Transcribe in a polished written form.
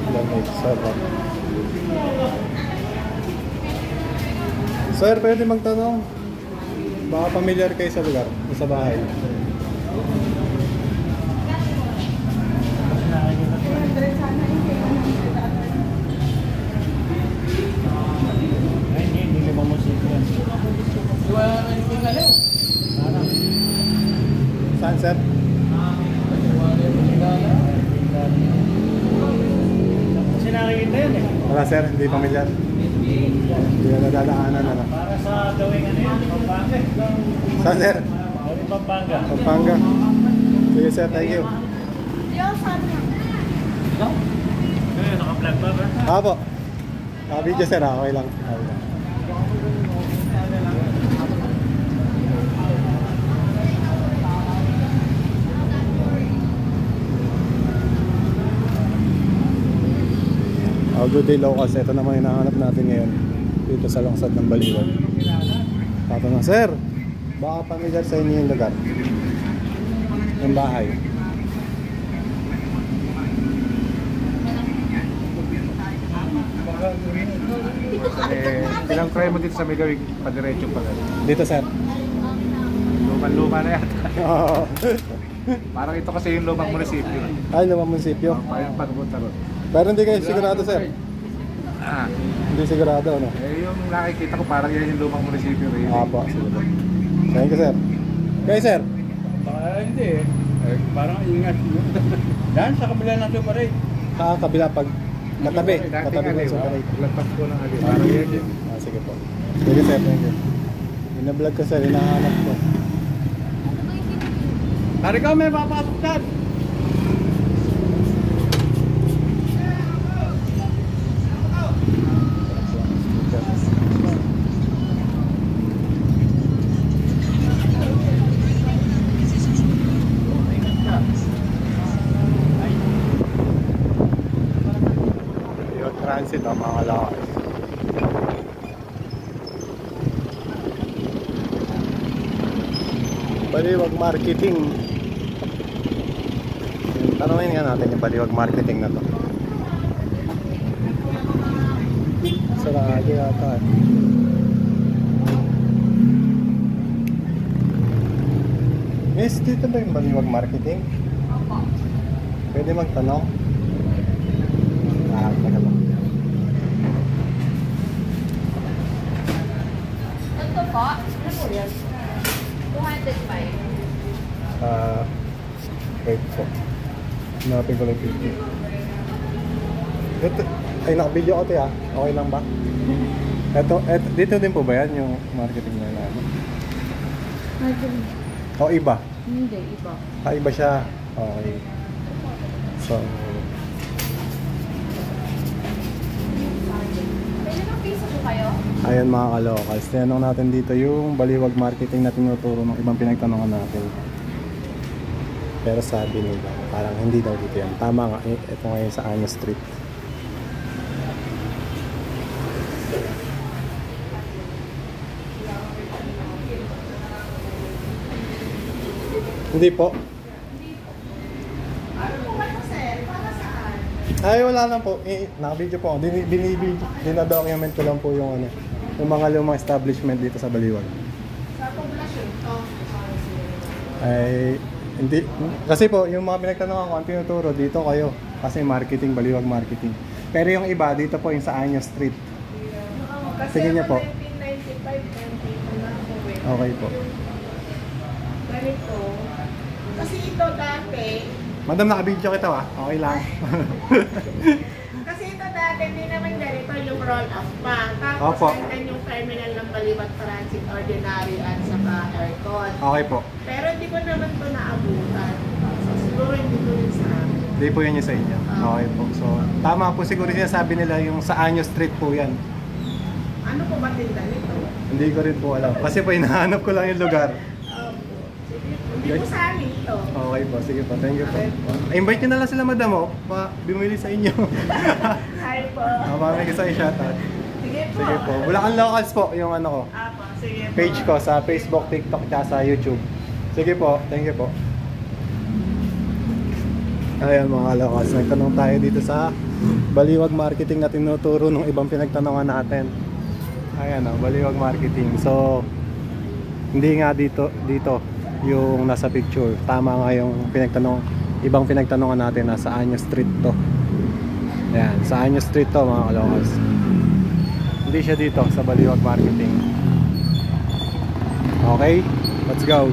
Lamig, sarap. Sir, pwede magtanong? Baka familiar kayo sa lugar, sa bahay. Hindi mo musik yan. Saan, sir? Kasi nakikita yun eh. Wala, sir, hindi familiar. Hindi na nadadaanan, ano. Para sa gawing ano yan, Pampanga. Saan, sir? Gawing Pampanga. Pampanga. Sige, sir, thank you. Kaya naka-vlog ba ba? Apo. Video, sir, okay lang. Okay lang. Good day locals, ito naman hinahanap natin ngayon dito sa lungsod ng Baliwag. Tatanong, sir, baka pamilyar sa inyo yung lugar ng bahay? Ilang try mo dito sa Megawig, padiretso pa lang. Dito, sir. Luma na yata. Oo. Parang ito kasi yung lumang munisipyo. Ay, lumang munisipyo. Parang pagpunta ron. Pero hindi kayo sigurado, sir. Hindi sigurado, ano? Yung nakikita ko parang yan yung lumang munisipyo rin. Apo, sigurado. Thank you, sir. Kayo, sir? Hindi eh. Parang ingat. Yan sa kabila ng Super 8. Kabila pag katabi. Katabi ko sa karay. Lagpas ko ng ali. Parang yan yun. Sige po. Sige, sir. Thank you. Binablog ko, sir. Hinahanap ko. Tari ka, may papasok dyan. Transit ang mga lakas. Baliwag marketing. Tanungin nga natin yung Baliwag marketing na to. Sarado yata eh. Miss, dito ba yung Baliwag marketing? Pwede magtanong? Taga lang. Ito po, ano po yan? 205. Wait po. Hanapin ko lang 50. Ito, ay naka-video ko ito ya. Okay lang ba? Ito, dito din po ba yan yung marketing na ano? O iba? Hindi, iba. Iba siya. Okay. So, Pwede ng piso po kayo? ayan mga ka-locals. Tinanong natin dito yung Baliwag marketing na tinuturo ng ibang pinagtanongan natin. Pero sabi nila, parang hindi daw dito yan. Tama nga, ito ngayon sa Anyo Street. Hindi po. Ano po kayo, sir? Para saan? Ay, wala lang po. Naka-video po. Dinadocument ko lang po yung ano, yung mga lumang establishment dito sa Baliwag. Sa poblasyon to. Ay, hindi. Kasi po, yung mga pinagtanungan ko, ang tinuturo, dito kayo. Kasi marketing, Baliwag marketing. Pero yung iba, dito po yung sa Anyo Street. Kasi Sige niya po. 1995, nandito na ako eh. Okay po. Ganito. Kasi ito dati, Madam, naka-video kita ah. Okay lang. kasi ito dati, hindi naman ganito yung roll-up pa. Tapos Opo. nandun yung terminal ng Baliwag Transit Ordinary at saka aircon. Okay po. Pero hindi ko naman ito naabutan. So siguro hindi ko rin sa amin. Hindi po yun yung sa inyo. Okay po. So, tama po siguro sinasabi nila yung sa Anyo Street po yan. Ano po ba tinda nito? Hindi ko rin po alam. Kasi po, hinahanap ko lang yung lugar. Hindi po sa amin ito. Okay po. Sige po. Thank you po. Invite nyo na lang sila, madam, oh. Bumili sa inyo. Hi po. Marami ko sa shoutout. Sige po. Sige po. Bulacan Locals po yung ano ko. Apo, sige po. Page ko sa Facebook, TikTok, at sa YouTube. Sige po. Thank you po. Ayan mga locals. Nagtanong tayo dito sa baliwag marketing na tinuturo ng ibang pinagtanungan natin. Ayan o, baliwag marketing. So hindi nga dito yung nasa picture. Tama nga yung ibang pinagtanungan natin, nasa Anyo Street to. Ayan, sa Anyo Street to mga kalocals. Hindi siya dito sa baliwag marketing. Okay, let's go.